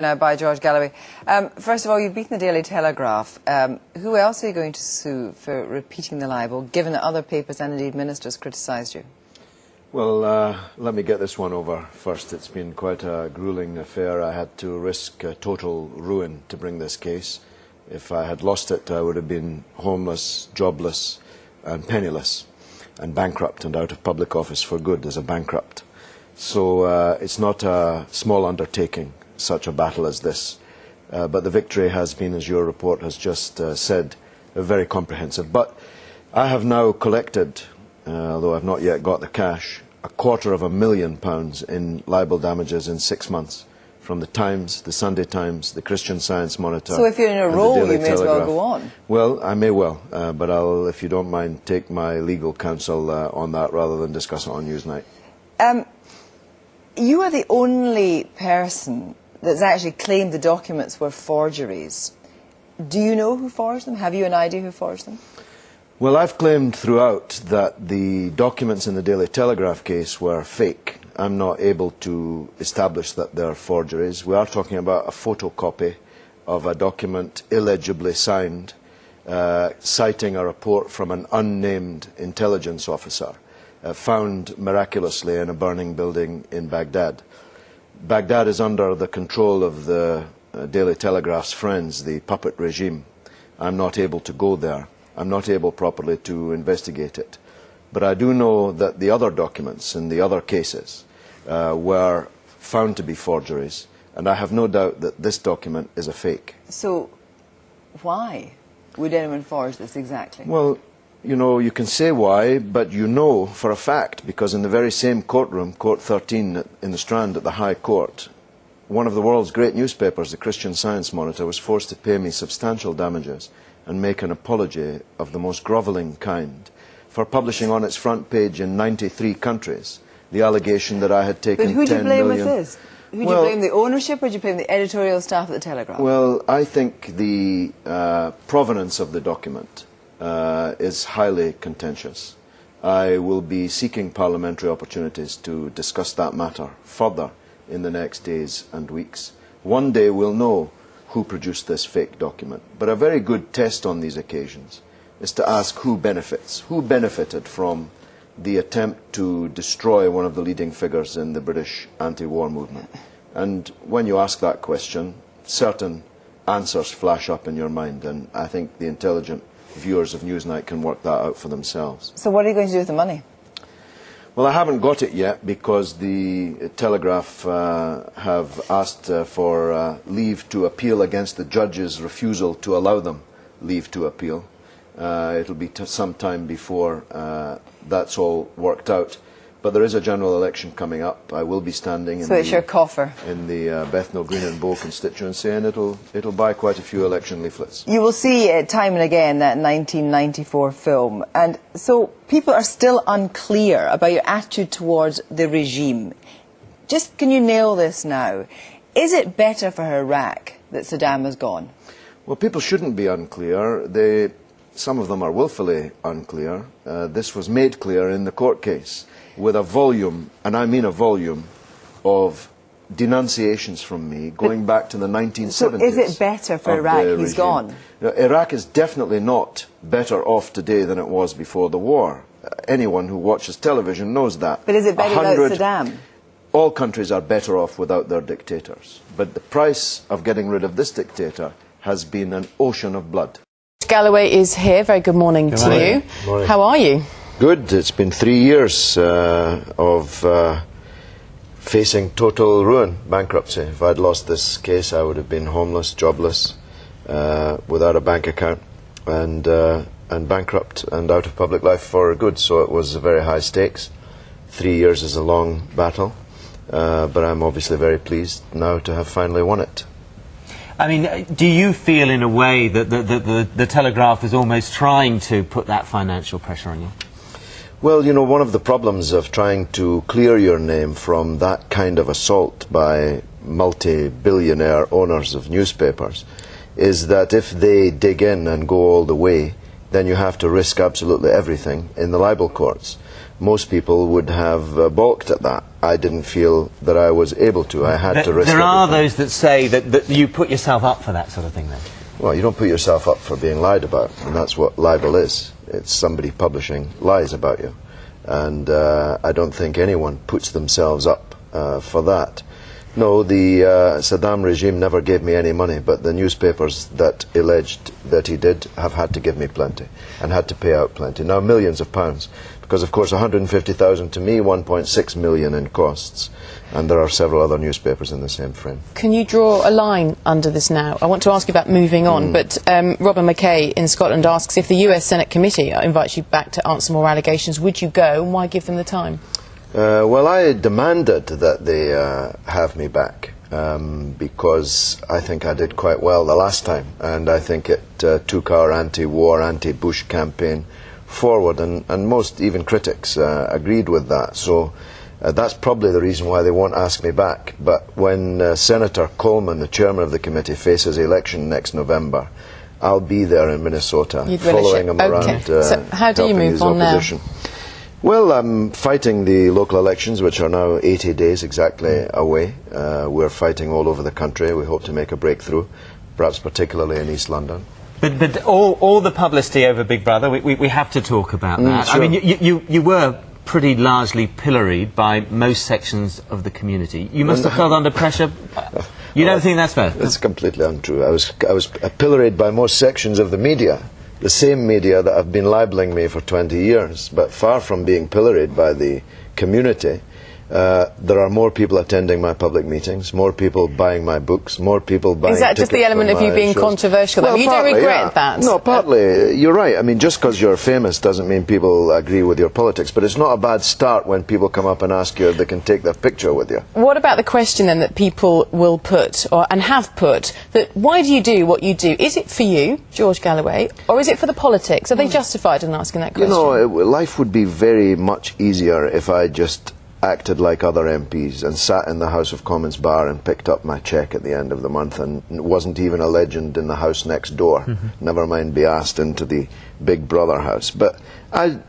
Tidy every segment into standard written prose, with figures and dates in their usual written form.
Now by George Galloway. First of all, you've beaten the Daily Telegraph. Who else are you going to sue for repeating the libel, given that other papers and indeed ministers criticised you? Well, let me get this one over first. It's been quite a gruelling affair. I had to risk total ruin to bring this case. If I had lost it, I would have been homeless, jobless and penniless and bankrupt and out of public office for good as a bankrupt. So it's not a small undertaking, such a battle as this. But the victory has been, as your report has just said, very comprehensive. But I have now collected, although I've not yet got the cash, £250,000 in libel damages in 6 months, from the Times, the Sunday Times, the Christian Science Monitor. So if you're in a role, you may as well go on. Well, I may well, but I'll, if you don't mind, take my legal counsel on that rather than discuss it on Newsnight. You are the only person that's actually claimed the documents were forgeries. Do you know who forged them? Have you an idea who forged them? Well, I've claimed throughout that the documents in the Daily Telegraph case were fake. I'm not able to establish that they're forgeries. We are talking about a photocopy of a document illegibly signed, citing a report from an unnamed intelligence officer found miraculously in a burning building in Baghdad. Baghdad is under the control of the Daily Telegraph's friends, the puppet regime. I'm not able to go there. I'm not able properly to investigate it. But I do know that the other documents in the other cases were found to be forgeries, and I have no doubt that this document is a fake. So why would anyone forge this exactly? Well, you know, you can say why, but you know for a fact, because in the very same courtroom, Court 13 in the Strand at the High Court, one of the world's great newspapers, the Christian Science Monitor, was forced to pay me substantial damages and make an apology of the most grovelling kind for publishing on its front page in 93 countries the allegation that I had taken 10 million... But who do you blame with this? Who do you blame, the ownership, or do you blame the editorial staff at the Telegraph? Well, I think the provenance of the document is highly contentious. I will be seeking parliamentary opportunities to discuss that matter further in the next days and weeks. One day we'll know who produced this fake document. But a very good test on these occasions is to ask who benefits. Who benefited from the attempt to destroy one of the leading figures in the British anti-war movement? And when you ask that question, certain answers flash up in your mind, and I think the intelligent viewers of Newsnight can work that out for themselves. So what are you going to do with the money? Well, I haven't got it yet because the Telegraph have asked for leave to appeal against the judge's refusal to allow them leave to appeal. It'll be some time before that's all worked out. But there is a general election coming up. I will be standing in, it's your coffer. In the Bethnal Green and Bow constituency, and it'll buy quite a few election leaflets. You will see time and again that 1994 film, and so people are still unclear about your attitude towards the regime. Just can you nail this now? Is it better for Iraq that Saddam has gone? Well, people shouldn't be unclear. Some of them are willfully unclear. This was made clear in the court case, with a volume, and I mean a volume, of denunciations from me going back to the 1970s. So is it better for Iraq he's gone? Iraq is definitely not better off today than it was before the war. Anyone who watches television knows that. But is it better without Saddam? All countries are better off without their dictators. But the price of getting rid of this dictator has been an ocean of blood. Galloway is here. Very good morning to you. Good morning. How are you? Good. It's been 3 years of facing total ruin, bankruptcy. If I'd lost this case, I would have been homeless, jobless, without a bank account, and bankrupt and out of public life for good. So it was very high stakes. 3 years is a long battle, but I'm obviously very pleased now to have finally won it. I mean, do you feel in a way that the Telegraph is almost trying to put that financial pressure on you? Well, you know, one of the problems of trying to clear your name from that kind of assault by multi-billionaire owners of newspapers is that if they dig in and go all the way, then you have to risk absolutely everything in the libel courts. Most people would have balked at that. I didn't feel that I was able to. I had to risk There are everything. those that say that you put yourself up for that sort of thing then. Well, you don't put yourself up for being lied about, and that's what libel is. It's somebody publishing lies about you. And I don't think anyone puts themselves up for that. No, the Saddam regime never gave me any money, but the newspapers that alleged that he did have had to give me plenty, and had to pay out plenty. Now, millions of pounds, because of course 150,000 to me, 1.6 million in costs, and there are several other newspapers in the same frame. Can you draw a line under this now? I want to ask you about moving on, but Robin McKay in Scotland asks, if the US Senate committee invites you back to answer more allegations, would you go, and why give them the time? Well, I demanded that they have me back because I think I did quite well the last time, and I think it took our anti-war, anti-Bush campaign forward, and most, even critics, agreed with that. So that's probably the reason why they won't ask me back. But when Senator Coleman, the chairman of the committee, faces election next November, I'll be there in Minnesota, following him around. So how do you move on now? Well, I'm fighting the local elections, which are now 80 days exactly away. We're fighting all over the country. We hope to make a breakthrough, perhaps particularly in East London. But all the publicity over Big Brother, we have to talk about that. Sure. I mean, you were pretty largely pilloried by most sections of the community. You must have felt under pressure. You don't think that's fair? That's completely untrue. I was pilloried by most sections of the media. The same media that have been libelling me for 20 years, but far from being pilloried by the community. There are more people attending my public meetings, more people buying my books, more people buying Is that just the element of you being controversial? Well, you partly, don't regret yeah. that? No, partly. You're right. I mean, just because you're famous doesn't mean people agree with your politics, but it's not a bad start when people come up and ask you if they can take their picture with you. What about the question then that people will put, and have put, that why do you do what you do? Is it for you, George Galloway, or is it for the politics? Are they justified in asking that question? You know, life would be very much easier if I just acted like other MPs and sat in the House of Commons bar and picked up my cheque at the end of the month and wasn't even a legend in the house next door, never mind be asked into the Big Brother house. But I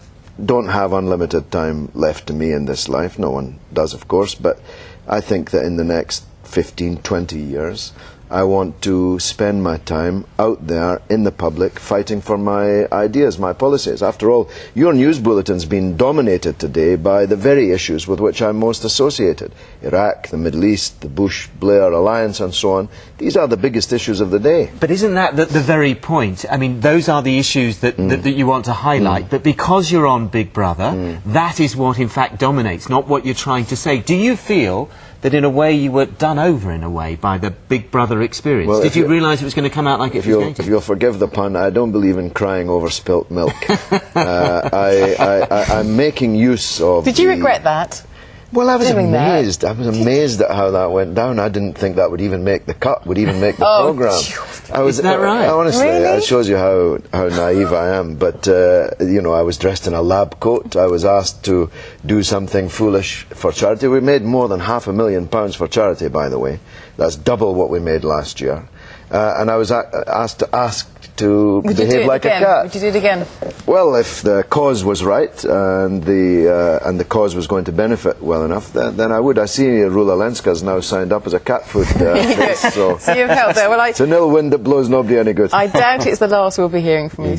don't have unlimited time left to me in this life. No one does, of course, but I think that in the next 15, 20 years I want to spend my time out there in the public fighting for my ideas, my policies. After all, your news bulletin's been dominated today by the very issues with which I'm most associated. Iraq, the Middle East, the Bush-Blair alliance and so on. These are the biggest issues of the day. But isn't that the very point? I mean, those are the issues that you want to highlight, but because you're on Big Brother, that is what in fact dominates, not what you're trying to say. Do you feel that in a way you were done over in a way by the Big Brother experience? Well, did you realise it was going to come out like it was going to? If you'll forgive the pun, I don't believe in crying over spilt milk. I'm making use of... Did you regret that? Well, I was amazed. I was amazed at how that went down. I didn't think that would even make the cut, would even make the programme. Is that right? Honestly, Really? it shows you how naive I am. But, you know, I was dressed in a lab coat. I was asked to do something foolish for charity. We made more than £500,000 for charity, by the way. That's double what we made last year. And I was asked to behave like a cat. Would you do it again? Well, if the cause was right and the cause was going to benefit well enough, then I would. I see Rula Lenska's now signed up as a cat food face, so So you've helped there. Well, it's an ill wind that blows nobody any good. I doubt it's the last we'll be hearing from you.